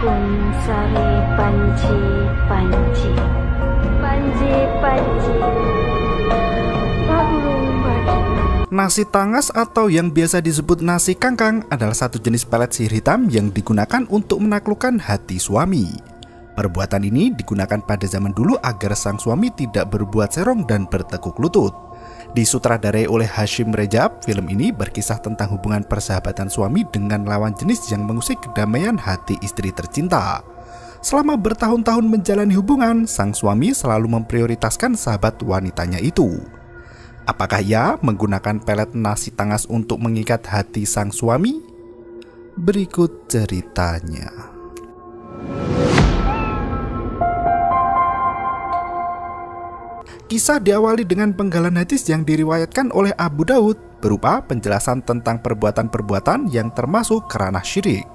Kunsari panci panci panci panci baglung bagi. Nasi tangas atau yang biasa disebut nasi kangkang adalah satu jenis pelet sihir hitam yang digunakan untuk menaklukkan hati suami. Perbuatan ini digunakan pada zaman dulu agar sang suami tidak berbuat serong dan bertekuk lutut. Disutradarai oleh Hashim Rejab, film ini berkisah tentang hubungan persahabatan suami dengan lawan jenis yang mengusik kedamaian hati istri tercinta. Selama bertahun-tahun menjalani hubungan, sang suami selalu memprioritaskan sahabat wanitanya itu. Apakah ia menggunakan pelet nasi tangas untuk mengikat hati sang suami? Berikut ceritanya. Kisah diawali dengan penggalan hadis yang diriwayatkan oleh Abu Daud berupa penjelasan tentang perbuatan-perbuatan yang termasuk kerana syirik.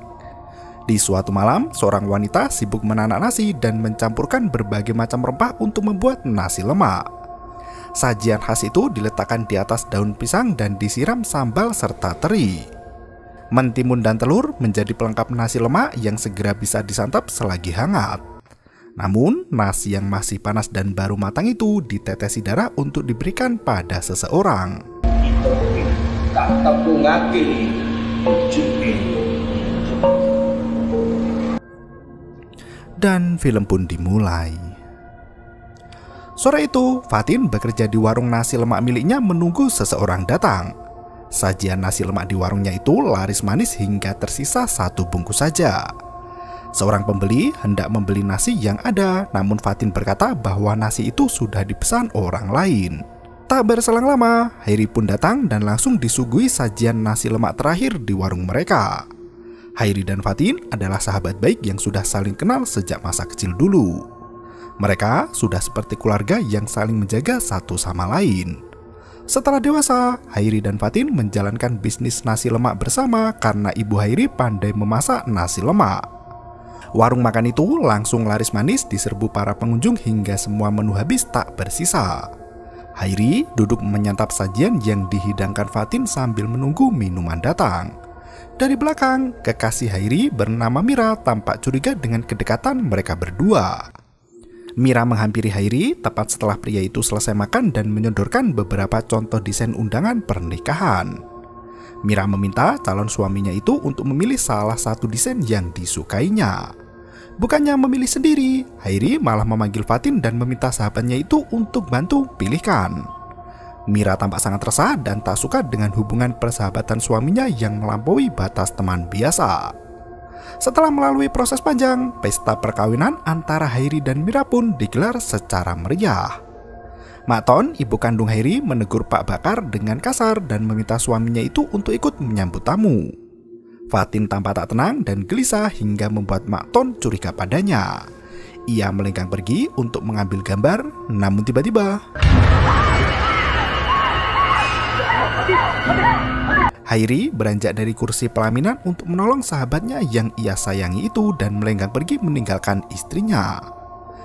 Di suatu malam, seorang wanita sibuk menanak nasi dan mencampurkan berbagai macam rempah untuk membuat nasi lemak. Sajian khas itu diletakkan di atas daun pisang dan disiram sambal serta teri. Mentimun dan telur menjadi pelengkap nasi lemak yang segera bisa disantap selagi hangat. Namun, nasi yang masih panas dan baru matang itu ditetesi darah untuk diberikan pada seseorang. Dan film pun dimulai. Sore itu, Fatin bekerja di warung nasi lemak miliknya menunggu seseorang datang. Sajian nasi lemak di warungnya itu laris manis hingga tersisa satu bungkus saja. Seorang pembeli hendak membeli nasi yang ada, namun Fatin berkata bahwa nasi itu sudah dipesan orang lain. Tak berselang lama, Hairi pun datang dan langsung disuguhi sajian nasi lemak terakhir di warung mereka. Hairi dan Fatin adalah sahabat baik yang sudah saling kenal sejak masa kecil dulu. Mereka sudah seperti keluarga yang saling menjaga satu sama lain. Setelah dewasa, Hairi dan Fatin menjalankan bisnis nasi lemak bersama karena ibu Hairi pandai memasak nasi lemak. Warung makan itu langsung laris manis diserbu para pengunjung hingga semua menu habis tak bersisa. Hairi duduk menyantap sajian yang dihidangkan Fatin sambil menunggu minuman datang. Dari belakang, kekasih Hairi bernama Mira tampak curiga dengan kedekatan mereka berdua. Mira menghampiri Hairi tepat setelah pria itu selesai makan dan menyodorkan beberapa contoh desain undangan pernikahan. Mira meminta calon suaminya itu untuk memilih salah satu desain yang disukainya. Bukannya memilih sendiri, Hairi malah memanggil Fatin dan meminta sahabatnya itu untuk bantu pilihkan. Mira tampak sangat resah dan tak suka dengan hubungan persahabatan suaminya yang melampaui batas teman biasa. Setelah melalui proses panjang, pesta perkawinan antara Hairi dan Mira pun digelar secara meriah. Mak Ton, ibu kandung Hairi, menegur Pak Bakar dengan kasar dan meminta suaminya itu untuk ikut menyambut tamu. Fatin tampak tak tenang dan gelisah hingga membuat Mak Ton curiga padanya. Ia melenggang pergi untuk mengambil gambar, namun tiba-tiba Hairi beranjak dari kursi pelaminan untuk menolong sahabatnya yang ia sayangi itu dan melenggang pergi meninggalkan istrinya.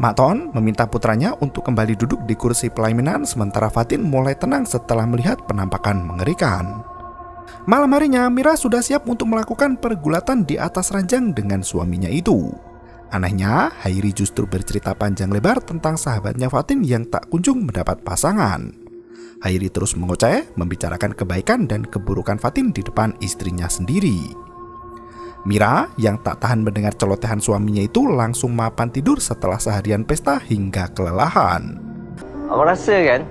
Mak Ton meminta putranya untuk kembali duduk di kursi pelaminan sementara Fatin mulai tenang setelah melihat penampakan mengerikan. Malam harinya, Mira sudah siap untuk melakukan pergulatan di atas ranjang dengan suaminya itu. Anehnya, Hairi justru bercerita panjang lebar tentang sahabatnya Fatin yang tak kunjung mendapat pasangan. Hairi terus mengoceh, membicarakan kebaikan dan keburukan Fatin di depan istrinya sendiri. Mira yang tak tahan mendengar celotehan suaminya itu langsung mapan tidur setelah seharian pesta hingga kelelahan. Aku rasa kan,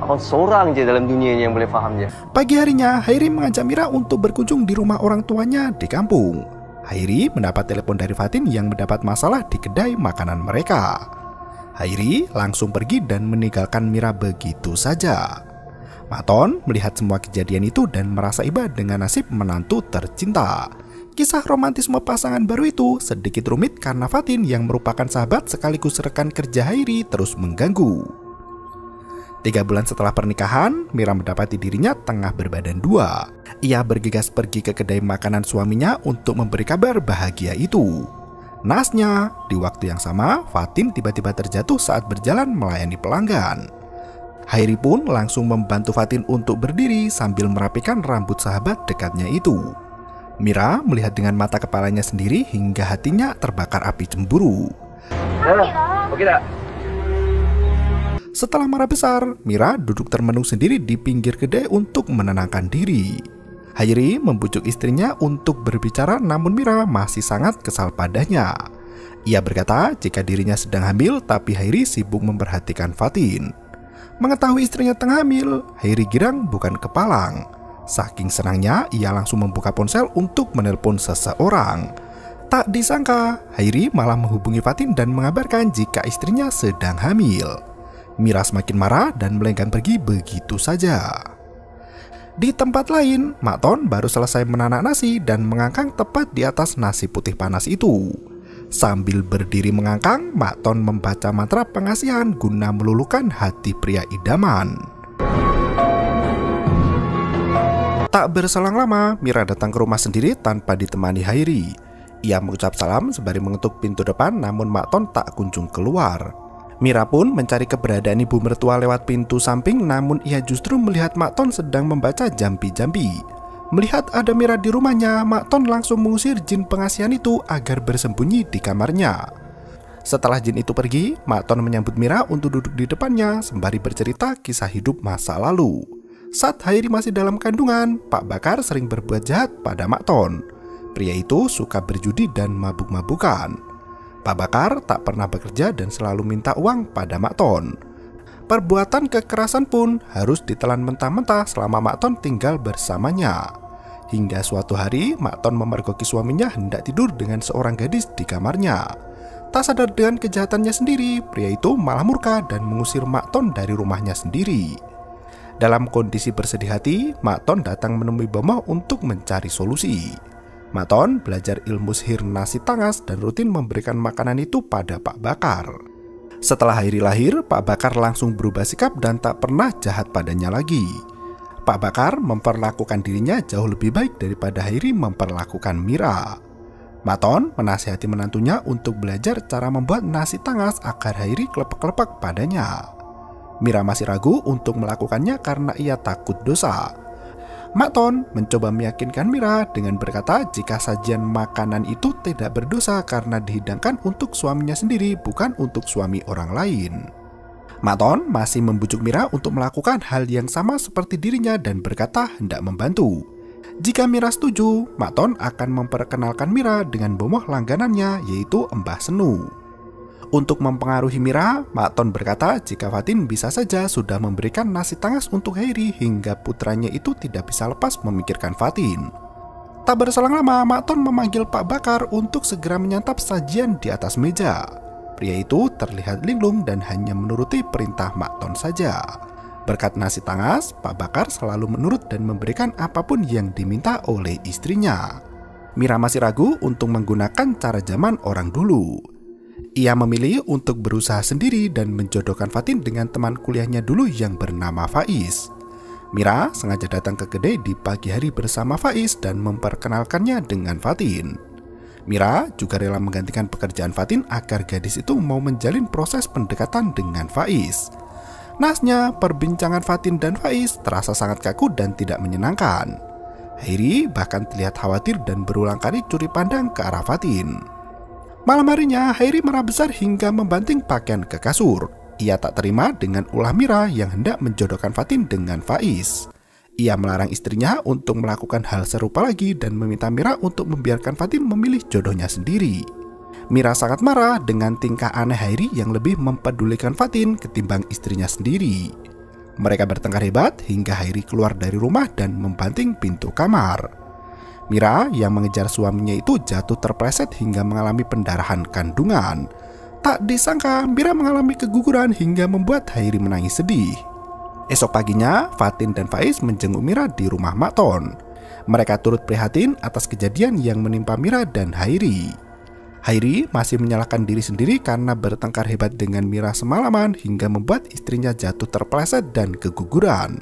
abang seorang je dalam dunia yang boleh faham je. Pagi harinya, Hairi mengajak Mira untuk berkunjung di rumah orang tuanya di kampung. Hairi mendapat telepon dari Fatin yang mendapat masalah di kedai makanan mereka. Hairi langsung pergi dan meninggalkan Mira begitu saja. Mak Ton melihat semua kejadian itu dan merasa iba dengan nasib menantu tercinta. Kisah romantisme pasangan baru itu sedikit rumit karena Fatin yang merupakan sahabat sekaligus rekan kerja Hairi terus mengganggu. 3 bulan setelah pernikahan, Mira mendapati dirinya tengah berbadan 2. Ia bergegas pergi ke kedai makanan suaminya untuk memberi kabar bahagia itu. Naasnya, di waktu yang sama, Fatin tiba-tiba terjatuh saat berjalan melayani pelanggan. Hairi pun langsung membantu Fatin untuk berdiri sambil merapikan rambut sahabat dekatnya itu. Mira melihat dengan mata kepalanya sendiri hingga hatinya terbakar api cemburu. Oke tak? Setelah marah besar, Mira duduk termenung sendiri di pinggir kedai untuk menenangkan diri. Hairi membujuk istrinya untuk berbicara, namun Mira masih sangat kesal padanya. Ia berkata jika dirinya sedang hamil, tapi Hairi sibuk memperhatikan Fatin. Mengetahui istrinya tengah hamil, Hairi girang bukan kepalang. Saking senangnya, ia langsung membuka ponsel untuk menelpon seseorang. Tak disangka, Hairi malah menghubungi Fatin dan mengabarkan jika istrinya sedang hamil. Mira semakin marah dan melenggang pergi begitu saja. Di tempat lain, Mak Ton baru selesai menanak nasi dan mengangkang tepat di atas nasi putih panas itu. Sambil berdiri mengangkang, Mak Ton membaca mantra pengasihan guna meluluhkan hati pria idaman. Tak berselang lama, Mira datang ke rumah sendiri tanpa ditemani Hairi. Ia mengucap salam sembari mengetuk pintu depan, namun Mak Ton tak kunjung keluar. Mira pun mencari keberadaan ibu mertua lewat pintu samping, namun ia justru melihat Mak Ton sedang membaca jampi-jampi. Melihat ada Mira di rumahnya, Mak Ton langsung mengusir jin pengasihan itu agar bersembunyi di kamarnya. Setelah jin itu pergi, Mak Ton menyambut Mira untuk duduk di depannya sembari bercerita kisah hidup masa lalu. Saat Hairi masih dalam kandungan, Pak Bakar sering berbuat jahat pada Mak Ton. Pria itu suka berjudi dan mabuk-mabukan. Pak Bakar tak pernah bekerja dan selalu minta uang pada Mak Ton. Perbuatan kekerasan pun harus ditelan mentah-mentah selama Mak Ton tinggal bersamanya. Hingga suatu hari, Mak Ton memergoki suaminya hendak tidur dengan seorang gadis di kamarnya. Tak sadar dengan kejahatannya sendiri, pria itu malah murka dan mengusir Mak Ton dari rumahnya sendiri. Dalam kondisi bersedih hati, Mak Ton datang menemui Bomoh untuk mencari solusi. Mak Ton belajar ilmu sihir nasi tangas dan rutin memberikan makanan itu pada Pak Bakar. Setelah Hairi lahir, Pak Bakar langsung berubah sikap dan tak pernah jahat padanya lagi. Pak Bakar memperlakukan dirinya jauh lebih baik daripada Hairi memperlakukan Mira. Mak Ton menasihati menantunya untuk belajar cara membuat nasi tangas agar Hairi kelepek-kelepek padanya. Mira masih ragu untuk melakukannya karena ia takut dosa. Mak Ton mencoba meyakinkan Mira dengan berkata jika sajian makanan itu tidak berdosa karena dihidangkan untuk suaminya sendiri, bukan untuk suami orang lain. Mak Ton masih membujuk Mira untuk melakukan hal yang sama seperti dirinya dan berkata hendak membantu. Jika Mira setuju, Mak Ton akan memperkenalkan Mira dengan bomoh langganannya, yaitu Mbah Senu. Untuk mempengaruhi Mira, Mak Ton berkata jika Fatin bisa saja sudah memberikan nasi tangas untuk Hairi hingga putranya itu tidak bisa lepas memikirkan Fatin. Tak berselang lama, Mak Ton memanggil Pak Bakar untuk segera menyantap sajian di atas meja. Pria itu terlihat linglung dan hanya menuruti perintah Mak Ton saja. Berkat nasi tangas, Pak Bakar selalu menurut dan memberikan apapun yang diminta oleh istrinya. Mira masih ragu untuk menggunakan cara zaman orang dulu. Ia memilih untuk berusaha sendiri dan menjodohkan Fatin dengan teman kuliahnya dulu yang bernama Faiz. Mira sengaja datang ke kedai di pagi hari bersama Faiz dan memperkenalkannya dengan Fatin. Mira juga rela menggantikan pekerjaan Fatin agar gadis itu mau menjalin proses pendekatan dengan Faiz. Nasnya, perbincangan Fatin dan Faiz terasa sangat kaku dan tidak menyenangkan. Hairi bahkan terlihat khawatir dan berulang kali curi pandang ke arah Fatin. Malam harinya, Hairi marah besar hingga membanting pakaian ke kasur. Ia tak terima dengan ulah Mira yang hendak menjodohkan Fatin dengan Faiz. Ia melarang istrinya untuk melakukan hal serupa lagi dan meminta Mira untuk membiarkan Fatin memilih jodohnya sendiri. Mira sangat marah dengan tingkah aneh Hairi yang lebih mempedulikan Fatin ketimbang istrinya sendiri. Mereka bertengkar hebat hingga Hairi keluar dari rumah dan membanting pintu kamar. Mira yang mengejar suaminya itu jatuh terpleset hingga mengalami pendarahan kandungan. Tak disangka Mira mengalami keguguran hingga membuat Hairi menangis sedih. Esok paginya, Fatin dan Faiz menjenguk Mira di rumah Mak Ton. Mereka turut prihatin atas kejadian yang menimpa Mira dan Hairi. Hairi masih menyalahkan diri sendiri karena bertengkar hebat dengan Mira semalaman hingga membuat istrinya jatuh terpleset dan keguguran.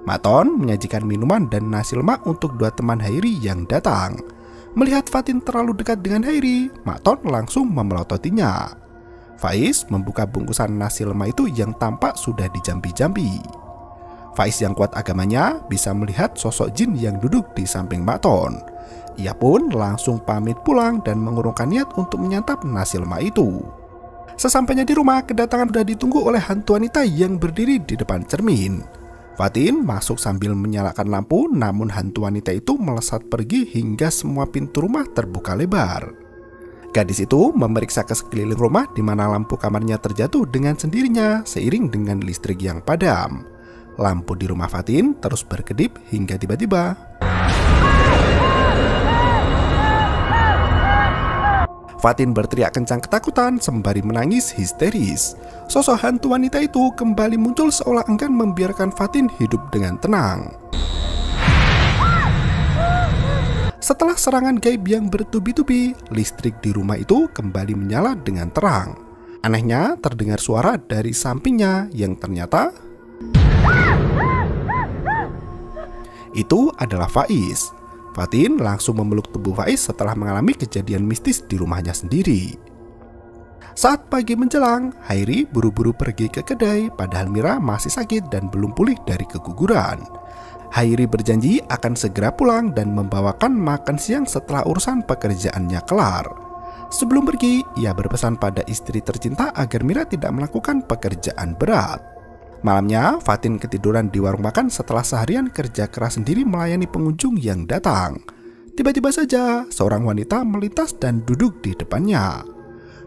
Mak Ton menyajikan minuman dan nasi lemak untuk dua teman Hairi yang datang. Melihat Fatin terlalu dekat dengan Hairi, Mak Ton langsung memelototinya. Faiz membuka bungkusan nasi lemak itu yang tampak sudah dijampi-jampi. Faiz yang kuat agamanya bisa melihat sosok jin yang duduk di samping Mak Ton. Ia pun langsung pamit pulang dan mengurungkan niat untuk menyantap nasi lemak itu. Sesampainya di rumah, kedatangan sudah ditunggu oleh hantu wanita yang berdiri di depan cermin. Fatin masuk sambil menyalakan lampu, namun hantu wanita itu melesat pergi hingga semua pintu rumah terbuka lebar. Gadis itu memeriksa ke sekeliling rumah di mana lampu kamarnya terjatuh dengan sendirinya seiring dengan listrik yang padam. Lampu di rumah Fatin terus berkedip hingga tiba-tiba Fatin berteriak kencang ketakutan sembari menangis histeris. Sosok hantu wanita itu kembali muncul seolah enggan membiarkan Fatin hidup dengan tenang. Setelah serangan gaib yang bertubi-tubi, listrik di rumah itu kembali menyala dengan terang. Anehnya, terdengar suara dari sampingnya yang ternyata itu adalah Faiz. Fatin langsung memeluk tubuh Faiz setelah mengalami kejadian mistis di rumahnya sendiri. Saat pagi menjelang, Hairi buru-buru pergi ke kedai padahal Mira masih sakit dan belum pulih dari keguguran. Hairi berjanji akan segera pulang dan membawakan makan siang setelah urusan pekerjaannya kelar. Sebelum pergi, ia berpesan pada istri tercinta agar Mira tidak melakukan pekerjaan berat. Malamnya, Fatin ketiduran di warung makan setelah seharian kerja keras sendiri melayani pengunjung yang datang. Tiba-tiba saja, seorang wanita melintas dan duduk di depannya.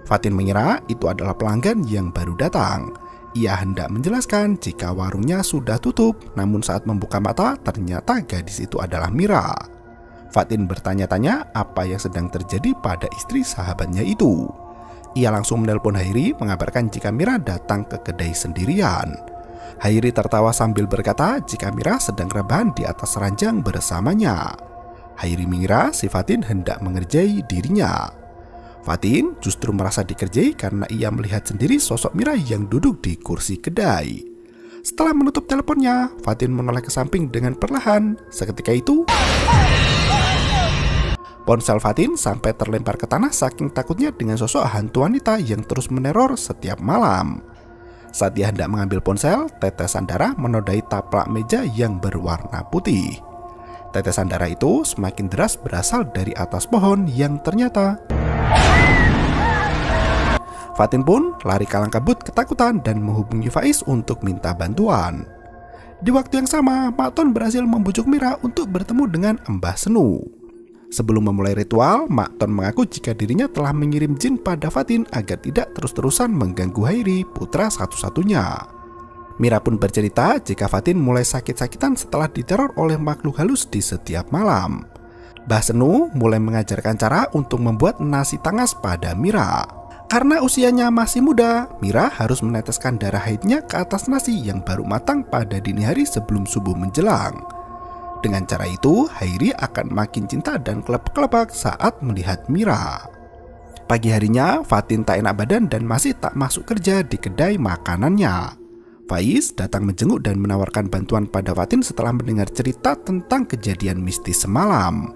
Fatin mengira itu adalah pelanggan yang baru datang. Ia hendak menjelaskan jika warungnya sudah tutup, namun saat membuka mata, ternyata gadis itu adalah Mira. Fatin bertanya-tanya apa yang sedang terjadi pada istri sahabatnya itu. Ia langsung menelpon Hairi mengabarkan jika Mira datang ke kedai sendirian. Hairi tertawa sambil berkata jika Mira sedang rebahan di atas ranjang bersamanya. Hairi mengira si Fatin hendak mengerjai dirinya. Fatin justru merasa dikerjai karena ia melihat sendiri sosok Mira yang duduk di kursi kedai. Setelah menutup teleponnya, Fatin menoleh ke samping dengan perlahan. Seketika itu, ponsel Fatin sampai terlempar ke tanah saking takutnya dengan sosok hantu wanita yang terus meneror setiap malam. Saat dia hendak mengambil ponsel, tetesan darah menodai taplak meja yang berwarna putih. Tetesan darah itu semakin deras berasal dari atas pohon yang ternyata Fatin pun lari kalang kabut ketakutan dan menghubungi Faiz untuk minta bantuan. Di waktu yang sama, Mak Ton berhasil membujuk Mira untuk bertemu dengan Mbah Senu. Sebelum memulai ritual, Mak Ton mengaku jika dirinya telah mengirim jin pada Fatin agar tidak terus-terusan mengganggu Hairi, putra satu-satunya. Mira pun bercerita jika Fatin mulai sakit-sakitan setelah diteror oleh makhluk halus di setiap malam. Mbah Senu mulai mengajarkan cara untuk membuat nasi tangas pada Mira. Karena usianya masih muda, Mira harus meneteskan darah haidnya ke atas nasi yang baru matang pada dini hari sebelum subuh menjelang. Dengan cara itu, Hairi akan makin cinta dan kelep-kelepek saat melihat Mira. Pagi harinya, Fatin tak enak badan dan masih tak masuk kerja di kedai makanannya. Faiz datang menjenguk dan menawarkan bantuan pada Fatin setelah mendengar cerita tentang kejadian mistis semalam.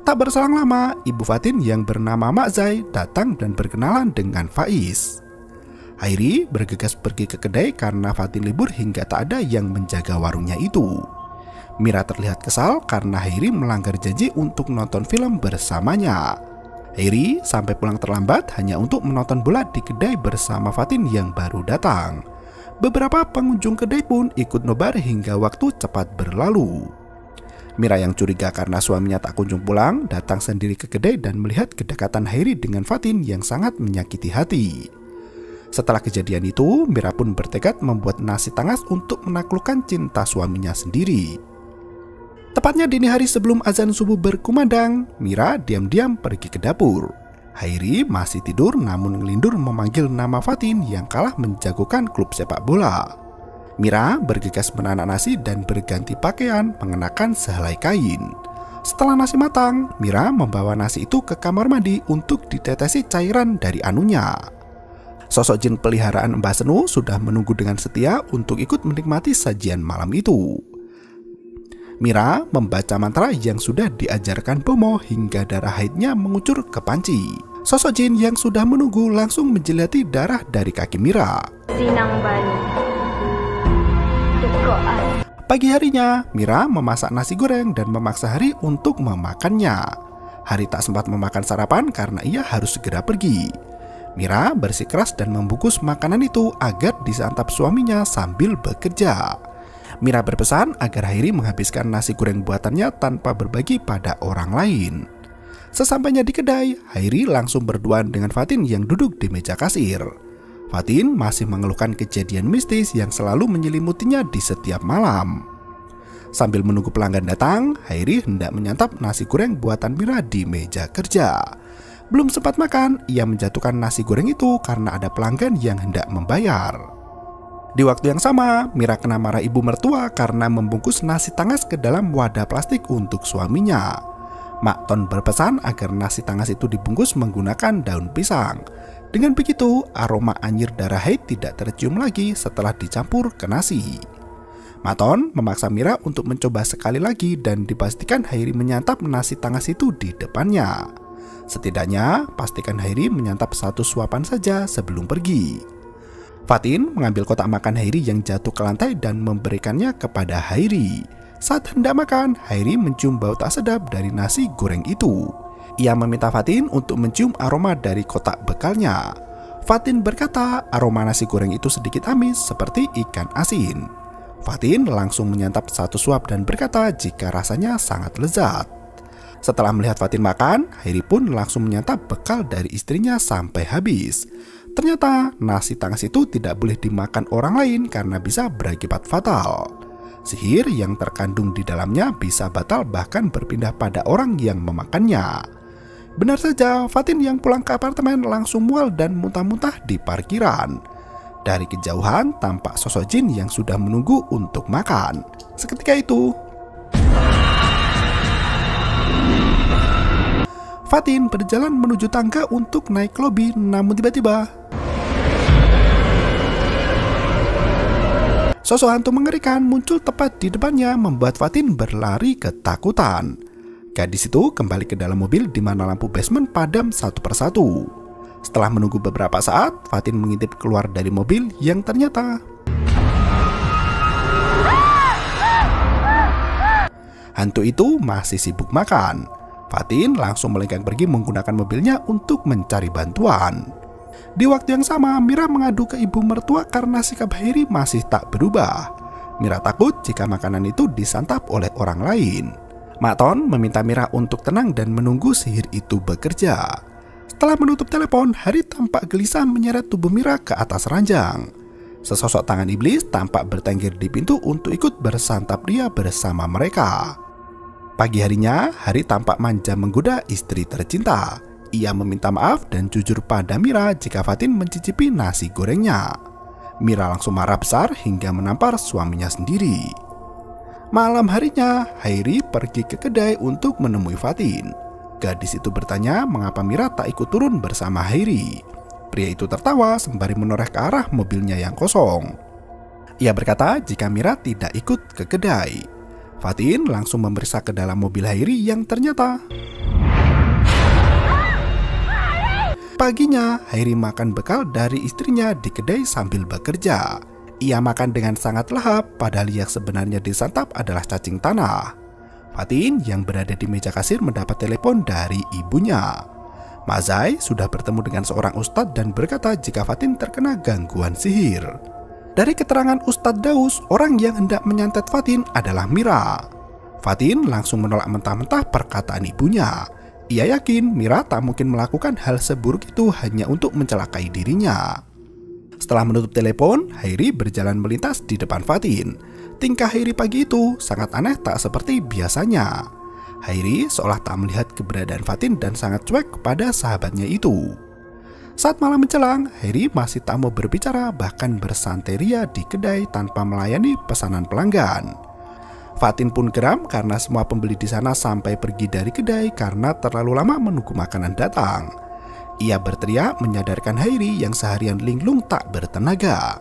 Tak berselang lama, ibu Fatin yang bernama Mak Zai datang dan berkenalan dengan Faiz. Hairi bergegas pergi ke kedai karena Fatin libur hingga tak ada yang menjaga warungnya itu. Mira terlihat kesal karena Hairi melanggar janji untuk menonton film bersamanya. Hairi sampai pulang terlambat hanya untuk menonton bola di kedai bersama Fatin yang baru datang. Beberapa pengunjung kedai pun ikut nobar hingga waktu cepat berlalu. Mira yang curiga karena suaminya tak kunjung pulang, datang sendiri ke kedai dan melihat kedekatan Hairi dengan Fatin yang sangat menyakiti hati. Setelah kejadian itu, Mira pun bertekad membuat nasi tangas untuk menaklukkan cinta suaminya sendiri. Tepatnya dini hari sebelum azan subuh berkumandang, Mira diam-diam pergi ke dapur. Hairi masih tidur namun ngelindur memanggil nama Fatin yang kalah menjagokan klub sepak bola. Mira bergegas menanak nasi dan berganti pakaian mengenakan sehelai kain. Setelah nasi matang, Mira membawa nasi itu ke kamar mandi untuk ditetesi cairan dari anunya. Sosok jin peliharaan Mbah Senu sudah menunggu dengan setia untuk ikut menikmati sajian malam itu. Mira membaca mantra yang sudah diajarkan Bomo hingga darah haidnya mengucur ke panci. Sosok jin yang sudah menunggu langsung menjilati darah dari kaki Mira. Sinang Bani. Tukoan. Pagi harinya, Mira memasak nasi goreng dan memaksa Hari untuk memakannya. Hari tak sempat memakan sarapan karena ia harus segera pergi. Mira bersikeras dan membungkus makanan itu agar disantap suaminya sambil bekerja. Mira berpesan agar Hairi menghabiskan nasi goreng buatannya tanpa berbagi pada orang lain. Sesampainya di kedai, Hairi langsung berduaan dengan Fatin yang duduk di meja kasir. Fatin masih mengeluhkan kejadian mistis yang selalu menyelimutinya di setiap malam. Sambil menunggu pelanggan datang, Hairi hendak menyantap nasi goreng buatan Mira di meja kerja. Belum sempat makan, ia menjatuhkan nasi goreng itu karena ada pelanggan yang hendak membayar. Di waktu yang sama, Mira kena marah ibu mertua karena membungkus nasi tangas ke dalam wadah plastik untuk suaminya. Mak Ton berpesan agar nasi tangas itu dibungkus menggunakan daun pisang. Dengan begitu, aroma anyir darah haid tidak tercium lagi setelah dicampur ke nasi. Mak Ton memaksa Mira untuk mencoba sekali lagi dan dipastikan Hairi menyantap nasi tangas itu di depannya. Setidaknya, pastikan Hairi menyantap 1 suapan saja sebelum pergi. Fatin mengambil kotak makan Hairi yang jatuh ke lantai dan memberikannya kepada Hairi. Saat hendak makan, Hairi mencium bau tak sedap dari nasi goreng itu. Ia meminta Fatin untuk mencium aroma dari kotak bekalnya. Fatin berkata aroma nasi goreng itu sedikit amis seperti ikan asin. Fatin langsung menyantap 1 suap dan berkata jika rasanya sangat lezat. Setelah melihat Fatin makan, Hairi pun langsung menyantap bekal dari istrinya sampai habis. Ternyata nasi tangas itu tidak boleh dimakan orang lain karena bisa berakibat fatal. Sihir yang terkandung di dalamnya bisa batal bahkan berpindah pada orang yang memakannya. Benar saja, Fatin yang pulang ke apartemen langsung mual dan muntah-muntah di parkiran. Dari kejauhan tampak sosok jin yang sudah menunggu untuk makan. Seketika itu, Fatin berjalan menuju tangga untuk naik ke lobi, namun tiba-tiba sosok hantu mengerikan muncul tepat di depannya membuat Fatin berlari ketakutan. Gadis itu kembali ke dalam mobil di mana lampu basement padam satu persatu. Setelah menunggu beberapa saat, Fatin mengintip keluar dari mobil yang ternyata hantu itu masih sibuk makan. Fatin langsung melenggang pergi menggunakan mobilnya untuk mencari bantuan. Di waktu yang sama, Mira mengadu ke ibu mertua karena sikap Hairi masih tak berubah. Mira takut jika makanan itu disantap oleh orang lain. Mak Ton meminta Mira untuk tenang dan menunggu sihir itu bekerja. Setelah menutup telepon, Hari tampak gelisah menyeret tubuh Mira ke atas ranjang. Sesosok tangan iblis tampak bertengger di pintu untuk ikut bersantap dia bersama mereka. Pagi harinya, Hari tampak manja menggoda istri tercinta. Ia meminta maaf dan jujur pada Mira jika Fatin mencicipi nasi gorengnya. Mira langsung marah besar hingga menampar suaminya sendiri. Malam harinya, Hairi pergi ke kedai untuk menemui Fatin. Gadis itu bertanya mengapa Mira tak ikut turun bersama Hairi. Pria itu tertawa sembari menoreh ke arah mobilnya yang kosong. Ia berkata jika Mira tidak ikut ke kedai. Fatin langsung memeriksa ke dalam mobil Hairi yang ternyata paginya, Hairi makan bekal dari istrinya di kedai sambil bekerja. Ia makan dengan sangat lahap, padahal yang sebenarnya disantap adalah cacing tanah. Fatin yang berada di meja kasir mendapat telepon dari ibunya. Mazai sudah bertemu dengan seorang ustadz dan berkata jika Fatin terkena gangguan sihir. Dari keterangan Ustadz Daus, orang yang hendak menyantet Fatin adalah Mira. Fatin langsung menolak mentah-mentah perkataan ibunya. Ia yakin Mira tak mungkin melakukan hal seburuk itu hanya untuk mencelakai dirinya. Setelah menutup telepon, Hairi berjalan melintas di depan Fatin. Tingkah Hairi pagi itu sangat aneh tak seperti biasanya. Hairi seolah tak melihat keberadaan Fatin dan sangat cuek kepada sahabatnya itu. Saat malam menjelang, Hairi masih tak mau berbicara bahkan bersanteria di kedai tanpa melayani pesanan pelanggan. Fatin pun geram karena semua pembeli di sana sampai pergi dari kedai karena terlalu lama menunggu makanan datang. Ia berteriak menyadarkan Hairi yang seharian linglung tak bertenaga.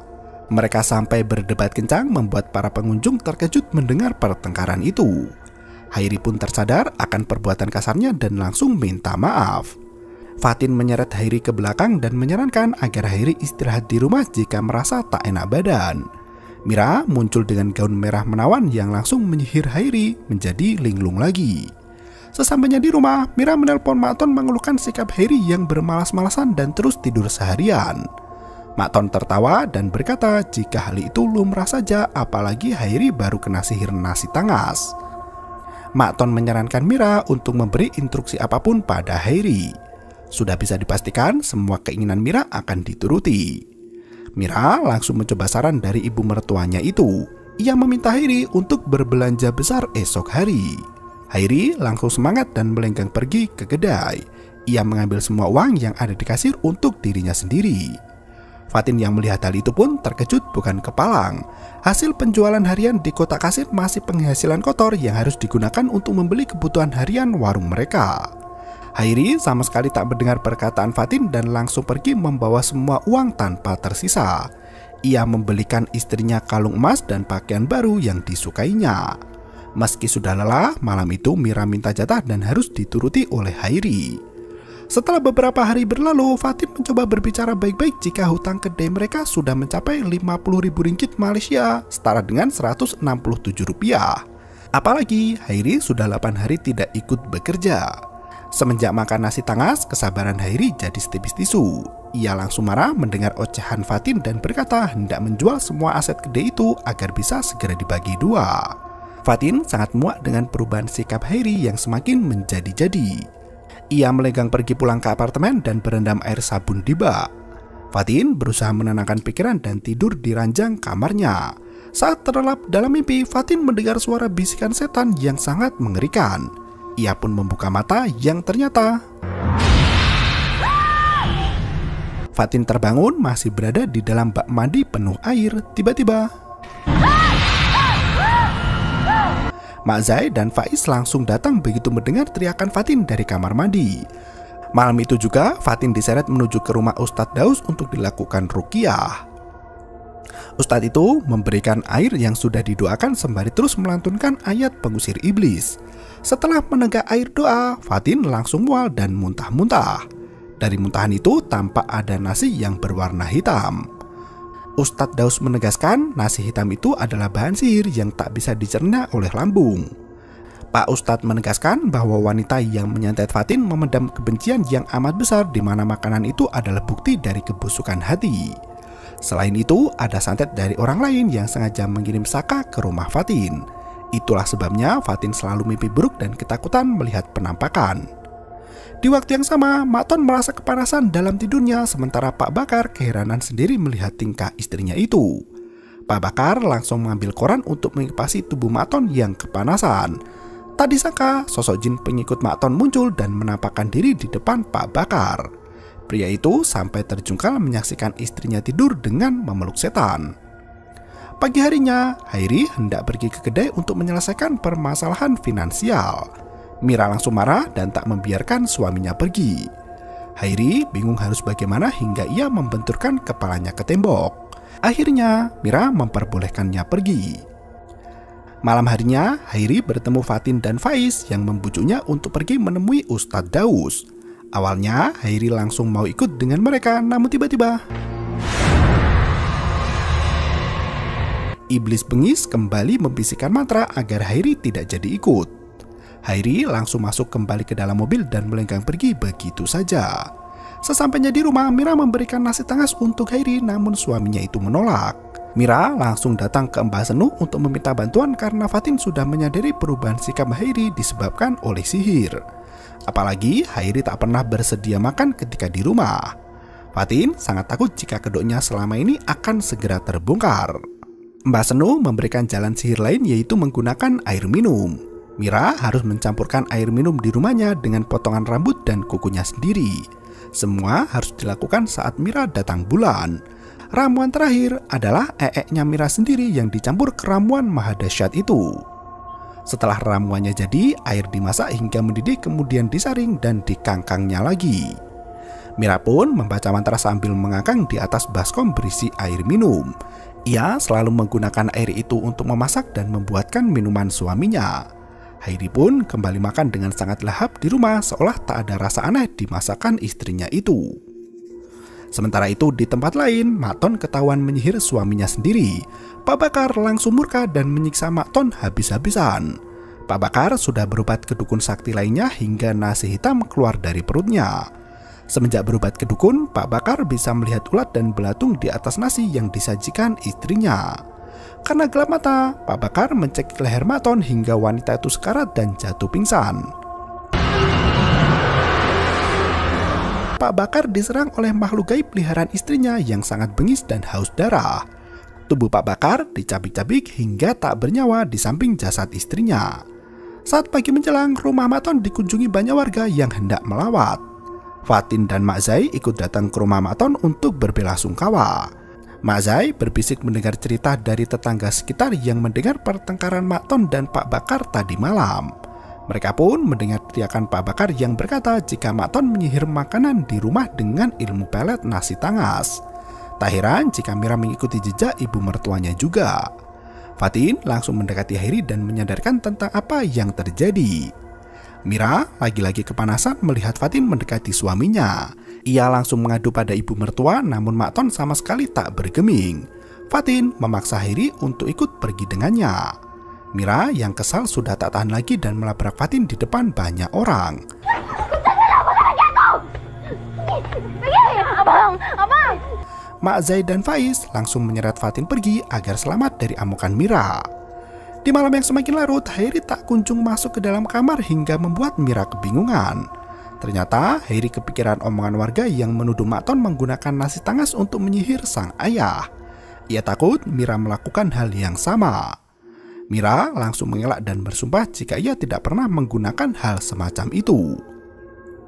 Mereka sampai berdebat kencang membuat para pengunjung terkejut mendengar pertengkaran itu. Hairi pun tersadar akan perbuatan kasarnya dan langsung minta maaf. Fatin menyeret Hairi ke belakang dan menyarankan agar Hairi istirahat di rumah jika merasa tak enak badan. Mira muncul dengan gaun merah menawan yang langsung menyihir Hairi menjadi linglung lagi. Sesampainya di rumah, Mira menelpon Mak Ton mengeluhkan sikap Hairi yang bermalas-malasan dan terus tidur seharian. Mak Ton tertawa dan berkata jika hal itu lumrah saja, apalagi Hairi baru kena sihir nasi tangas. Mak Ton menyarankan Mira untuk memberi instruksi apapun pada Hairi. Sudah bisa dipastikan semua keinginan Mira akan dituruti. Mira langsung mencoba saran dari ibu mertuanya itu. Ia meminta Hairi untuk berbelanja besar esok hari. Hairi langsung semangat dan melenggang pergi ke kedai. Ia mengambil semua uang yang ada di kasir untuk dirinya sendiri. Fatin yang melihat hal itu pun terkejut bukan kepalang. Hasil penjualan harian di kotak kasir masih penghasilan kotor yang harus digunakan untuk membeli kebutuhan harian warung mereka. Hairi sama sekali tak mendengar perkataan Fatin dan langsung pergi membawa semua uang tanpa tersisa. Ia membelikan istrinya kalung emas dan pakaian baru yang disukainya. Meski sudah lelah, malam itu Mira minta jatah dan harus dituruti oleh Hairi. Setelah beberapa hari berlalu, Fatin mencoba berbicara baik-baik jika hutang kedai mereka sudah mencapai 50.000 ringgit Malaysia, setara dengan 167 rupiah. Apalagi Hairi sudah 8 hari tidak ikut bekerja. Semenjak makan nasi tangas, kesabaran Hairi jadi setipis tisu. Ia langsung marah mendengar ocehan Fatin dan berkata hendak menjual semua aset kedai itu agar bisa segera dibagi dua. Fatin sangat muak dengan perubahan sikap Hairi yang semakin menjadi-jadi. Ia melenggang pergi pulang ke apartemen dan berendam air sabun di bak. Fatin berusaha menenangkan pikiran dan tidur di ranjang kamarnya. Saat terlelap dalam mimpi, Fatin mendengar suara bisikan setan yang sangat mengerikan. Ia pun membuka mata yang ternyata Fatin terbangun masih berada di dalam bak mandi penuh air. Tiba-tiba Mak Zai dan Faiz langsung datang begitu mendengar teriakan Fatin dari kamar mandi. Malam itu juga Fatin diseret menuju ke rumah Ustadz Daus untuk dilakukan ruqyah. Ustadz itu memberikan air yang sudah didoakan sembari terus melantunkan ayat pengusir iblis. Setelah menegak air doa, Fatin langsung mual dan muntah-muntah. Dari muntahan itu tampak ada nasi yang berwarna hitam. Ustadz Daus menegaskan nasi hitam itu adalah bahan sihir yang tak bisa dicerna oleh lambung. Pak Ustadz menegaskan bahwa wanita yang menyantet Fatin memendam kebencian yang amat besar di mana makanan itu adalah bukti dari kebusukan hati. Selain itu, ada santet dari orang lain yang sengaja mengirim saka ke rumah Fatin. Itulah sebabnya Fatin selalu mimpi buruk dan ketakutan melihat penampakan. Di waktu yang sama, Mak Ton merasa kepanasan dalam tidurnya sementara Pak Bakar keheranan sendiri melihat tingkah istrinya itu. Pak Bakar langsung mengambil koran untuk mengipasi tubuh Mak Ton yang kepanasan. Tak disangka, sosok jin pengikut Mak Ton muncul dan menampakkan diri di depan Pak Bakar. Pria itu sampai terjungkal menyaksikan istrinya tidur dengan memeluk setan. Pagi harinya, Hairi hendak pergi ke kedai untuk menyelesaikan permasalahan finansial. Mira langsung marah dan tak membiarkan suaminya pergi. Hairi bingung harus bagaimana hingga ia membenturkan kepalanya ke tembok. Akhirnya, Mira memperbolehkannya pergi. Malam harinya, Hairi bertemu Fatin dan Faiz yang membujuknya untuk pergi menemui Ustadz Daus. Awalnya, Hairi langsung mau ikut dengan mereka, namun tiba-tiba iblis bengis kembali membisikkan mantra agar Hairi tidak jadi ikut. Hairi langsung masuk kembali ke dalam mobil dan melenggang pergi begitu saja. Sesampainya di rumah, Mira memberikan nasi tangas untuk Hairi, namun suaminya itu menolak. Mira langsung datang ke Mbah Senu untuk meminta bantuan karena Fatin sudah menyadari perubahan sikap Hairi disebabkan oleh sihir. Apalagi Hairi tak pernah bersedia makan ketika di rumah. Fatin sangat takut jika kedoknya selama ini akan segera terbongkar. Mbah Senu memberikan jalan sihir lain yaitu menggunakan air minum. Mira harus mencampurkan air minum di rumahnya dengan potongan rambut dan kukunya sendiri. Semua harus dilakukan saat Mira datang bulan. Ramuan terakhir adalah eeknya Mira sendiri yang dicampur ke ramuan mahadasyat itu. Setelah ramuannya jadi, air dimasak hingga mendidih kemudian disaring dan dikangkangnya lagi. Mira pun membaca mantra sambil mengangkang di atas baskom berisi air minum. Ia selalu menggunakan air itu untuk memasak dan membuatkan minuman suaminya. Hairi pun kembali makan dengan sangat lahap di rumah seolah tak ada rasa aneh di masakan istrinya itu. Sementara itu di tempat lain, Maton ketahuan menyihir suaminya sendiri. Pak Bakar langsung murka dan menyiksa Maton habis-habisan. Pak Bakar sudah berobat ke dukun sakti lainnya hingga nasi hitam keluar dari perutnya. Semenjak berobat ke dukun, Pak Bakar bisa melihat ulat dan belatung di atas nasi yang disajikan istrinya. Karena gelap mata, Pak Bakar mencekik leher Maton hingga wanita itu sekarat dan jatuh pingsan. Pak Bakar diserang oleh makhluk gaib peliharaan istrinya yang sangat bengis dan haus darah. Tubuh Pak Bakar dicabik-cabik hingga tak bernyawa di samping jasad istrinya. Saat pagi menjelang, rumah Maton dikunjungi banyak warga yang hendak melawat. Fatin dan Mak Zai ikut datang ke rumah Maton untuk berbelasungkawa. Mak Zai berbisik mendengar cerita dari tetangga sekitar yang mendengar pertengkaran Maton dan Pak Bakar tadi malam. Mereka pun mendengar teriakan Pak Bakar yang berkata jika Maton menyihir makanan di rumah dengan ilmu pelet nasi tangas. Tak heran jika Mira mengikuti jejak ibu mertuanya juga. Fatin langsung mendekati Hairi dan menyadarkan tentang apa yang terjadi. Mira lagi-lagi kepanasan melihat Fatin mendekati suaminya. Ia langsung mengadu pada ibu mertua, namun Maton sama sekali tak bergeming. Fatin memaksa Hairi untuk ikut pergi dengannya. Mira yang kesal sudah tak tahan lagi dan melabrak Fatin di depan banyak orang. Mak Zai dan Faiz langsung menyeret Fatin pergi agar selamat dari amukan Mira. Di malam yang semakin larut, Hairi tak kunjung masuk ke dalam kamar hingga membuat Mira kebingungan. Ternyata Hairi kepikiran omongan warga yang menuduh Maton menggunakan nasi tangas untuk menyihir sang ayah. Ia takut Mira melakukan hal yang sama. Mira langsung mengelak dan bersumpah jika ia tidak pernah menggunakan hal semacam itu.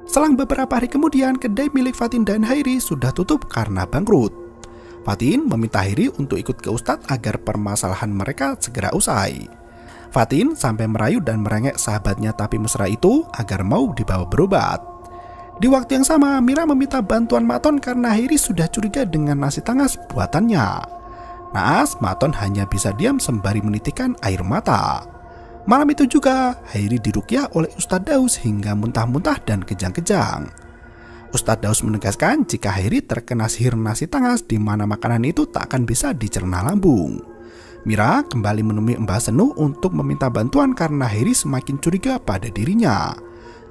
Selang beberapa hari kemudian, kedai milik Fatin dan Hairi sudah tutup karena bangkrut. Fatin meminta Hairi untuk ikut ke Ustadz agar permasalahan mereka segera usai. Fatin sampai merayu dan merengek sahabatnya tapi mesra itu agar mau dibawa berobat. Di waktu yang sama, Mira meminta bantuan Maton karena Hairi sudah curiga dengan nasi tangas buatannya. Naas, Maton hanya bisa diam sembari menitikkan air mata. Malam itu juga, Hairi diruqyah oleh Ustadz Daus hingga muntah-muntah dan kejang-kejang. Ustadz Daus menegaskan jika Hairi terkena sihir nasi tangas di mana makanan itu tak akan bisa dicerna lambung. Mira kembali menemui Mbah Senu untuk meminta bantuan karena Hairi semakin curiga pada dirinya.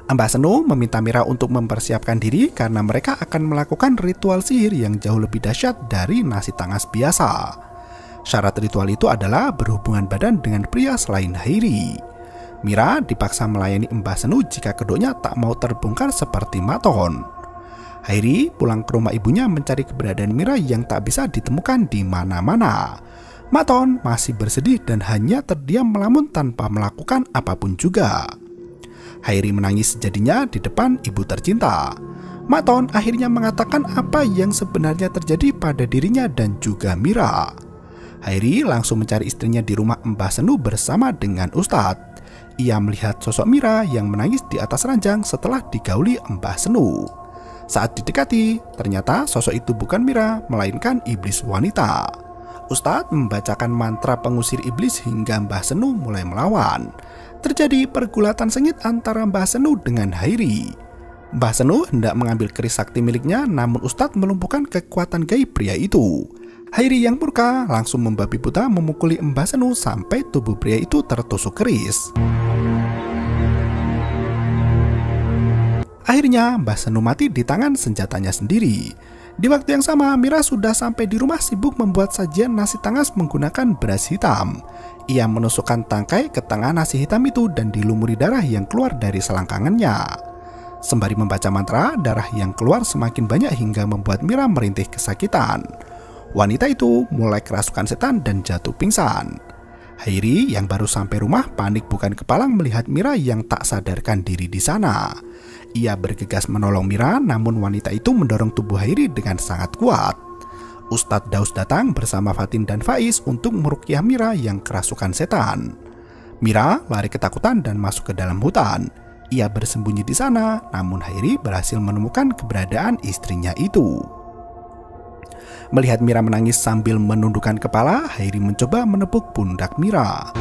Mbah Senu meminta Mira untuk mempersiapkan diri karena mereka akan melakukan ritual sihir yang jauh lebih dahsyat dari nasi tangas biasa. Syarat ritual itu adalah berhubungan badan dengan pria selain Hairi. Mira dipaksa melayani Mbah Senu jika kedoknya tak mau terbongkar seperti Maton. Hairi pulang ke rumah ibunya mencari keberadaan Mira yang tak bisa ditemukan di mana-mana. Maton masih bersedih dan hanya terdiam melamun tanpa melakukan apapun juga. Hairi menangis sejadinya di depan ibu tercinta. Maton akhirnya mengatakan apa yang sebenarnya terjadi pada dirinya dan juga Mira. Hairi langsung mencari istrinya di rumah Mbah Senu bersama dengan Ustadz. Ia melihat sosok Mira yang menangis di atas ranjang setelah digauli Mbah Senu. Saat didekati, ternyata sosok itu bukan Mira, melainkan iblis wanita. Ustadz membacakan mantra pengusir iblis hingga Mbah Senu mulai melawan. Terjadi pergulatan sengit antara Mbah Senu dengan Hairi. Mbah Senu hendak mengambil keris sakti miliknya, namun Ustadz melumpuhkan kekuatan gaib pria itu. Hairi yang murka langsung membabi buta memukuli Mbah Senu sampai tubuh pria itu tertusuk keris. Akhirnya Mbah Senu mati di tangan senjatanya sendiri. Di waktu yang sama, Mira sudah sampai di rumah sibuk membuat sajian nasi tangas menggunakan beras hitam. Ia menusukkan tangkai ke tengah nasi hitam itu dan dilumuri darah yang keluar dari selangkangannya. Sembari membaca mantra, darah yang keluar semakin banyak hingga membuat Mira merintih kesakitan. Wanita itu mulai kerasukan setan dan jatuh pingsan. Hairi yang baru sampai rumah panik bukan kepalang melihat Mira yang tak sadarkan diri di sana. Ia bergegas menolong Mira, namun wanita itu mendorong tubuh Hairi dengan sangat kuat. Ustadz Daus datang bersama Fatin dan Faiz untuk meruqyah Mira yang kerasukan setan. Mira lari ketakutan dan masuk ke dalam hutan. Ia bersembunyi di sana, namun Hairi berhasil menemukan keberadaan istrinya itu. Melihat Mira menangis sambil menundukkan kepala, Hairi mencoba menepuk pundak Mira.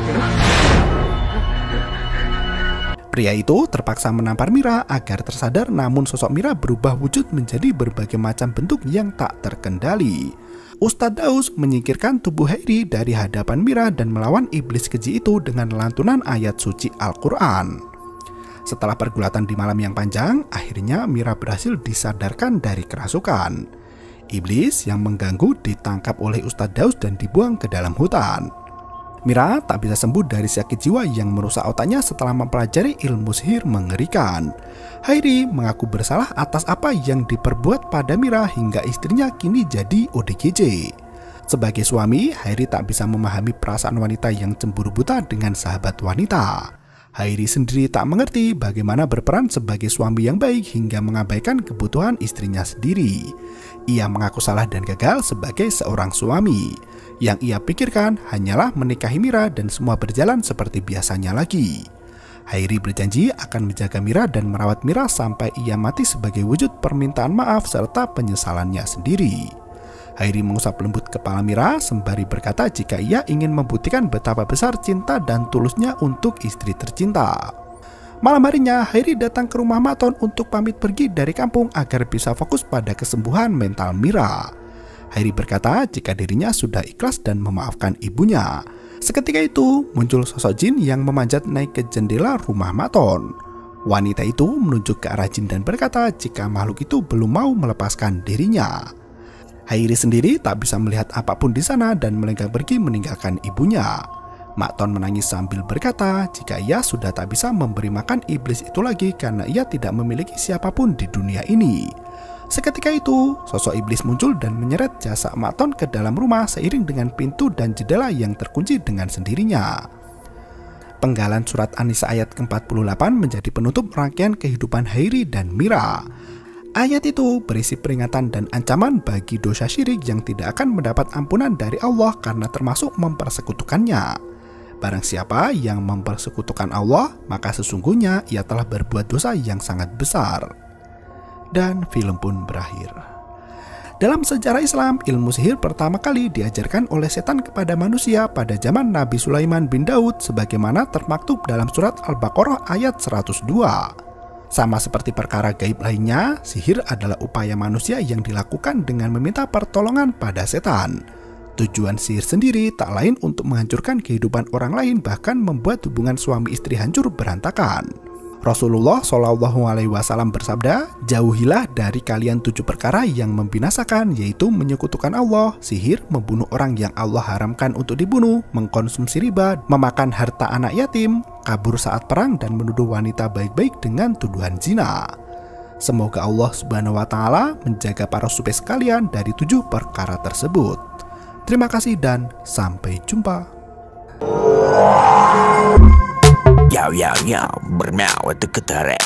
Pria itu terpaksa menampar Mira agar tersadar, namun sosok Mira berubah wujud menjadi berbagai macam bentuk yang tak terkendali. Ustadz Daus menyingkirkan tubuh Hairi dari hadapan Mira dan melawan iblis keji itu dengan lantunan ayat suci Al-Quran. Setelah pergulatan di malam yang panjang, akhirnya Mira berhasil disadarkan dari kerasukan. Iblis yang mengganggu ditangkap oleh Ustadz Daus dan dibuang ke dalam hutan. Mira tak bisa sembuh dari sakit jiwa yang merusak otaknya setelah mempelajari ilmu sihir mengerikan. Hairi mengaku bersalah atas apa yang diperbuat pada Mira hingga istrinya kini jadi ODGJ. Sebagai suami, Hairi tak bisa memahami perasaan wanita yang cemburu buta dengan sahabat wanita. Hairi sendiri tak mengerti bagaimana berperan sebagai suami yang baik hingga mengabaikan kebutuhan istrinya sendiri. Ia mengaku salah dan gagal sebagai seorang suami. Yang ia pikirkan hanyalah menikahi Mira dan semua berjalan seperti biasanya lagi. Hairi berjanji akan menjaga Mira dan merawat Mira sampai ia mati sebagai wujud permintaan maaf serta penyesalannya sendiri. Hairi mengusap lembut kepala Mira sembari berkata jika ia ingin membuktikan betapa besar cinta dan tulusnya untuk istri tercinta. Malam harinya, Hairi datang ke rumah Maton untuk pamit pergi dari kampung agar bisa fokus pada kesembuhan mental Mira. Hairi berkata jika dirinya sudah ikhlas dan memaafkan ibunya. Seketika itu, muncul sosok jin yang memanjat naik ke jendela rumah Maton. Wanita itu menunjuk ke arah jin dan berkata jika makhluk itu belum mau melepaskan dirinya. Hairi sendiri tak bisa melihat apapun di sana dan melenggang pergi meninggalkan ibunya. Maton menangis sambil berkata jika ia sudah tak bisa memberi makan iblis itu lagi karena ia tidak memiliki siapapun di dunia ini. Seketika itu, sosok iblis muncul dan menyeret jasad Maton ke dalam rumah seiring dengan pintu dan jendela yang terkunci dengan sendirinya. Penggalan surat An-Nisa ayat ke-48 menjadi penutup rangkaian kehidupan Hairi dan Mira. Ayat itu berisi peringatan dan ancaman bagi dosa syirik yang tidak akan mendapat ampunan dari Allah karena termasuk mempersekutukannya. Barang siapa yang mempersekutukan Allah, maka sesungguhnya ia telah berbuat dosa yang sangat besar. Dan film pun berakhir. Dalam sejarah Islam, ilmu sihir pertama kali diajarkan oleh setan kepada manusia pada zaman Nabi Sulaiman bin Daud sebagaimana termaktub dalam surat Al-Baqarah ayat 102. Sama seperti perkara gaib lainnya, sihir adalah upaya manusia yang dilakukan dengan meminta pertolongan pada setan. Tujuan sihir sendiri tak lain untuk menghancurkan kehidupan orang lain, bahkan membuat hubungan suami istri hancur berantakan. Rasulullah SAW bersabda, jauhilah dari kalian 7 perkara yang membinasakan, yaitu menyekutukan Allah, sihir, membunuh orang yang Allah haramkan untuk dibunuh, mengkonsumsi riba, memakan harta anak yatim, kabur saat perang, dan menuduh wanita baik-baik dengan tuduhan zina. Semoga Allah Subhanahu wa Ta'ala menjaga para supe sekalian dari 7 perkara tersebut. Terima kasih dan sampai jumpa. Yo, bermau itu ketara.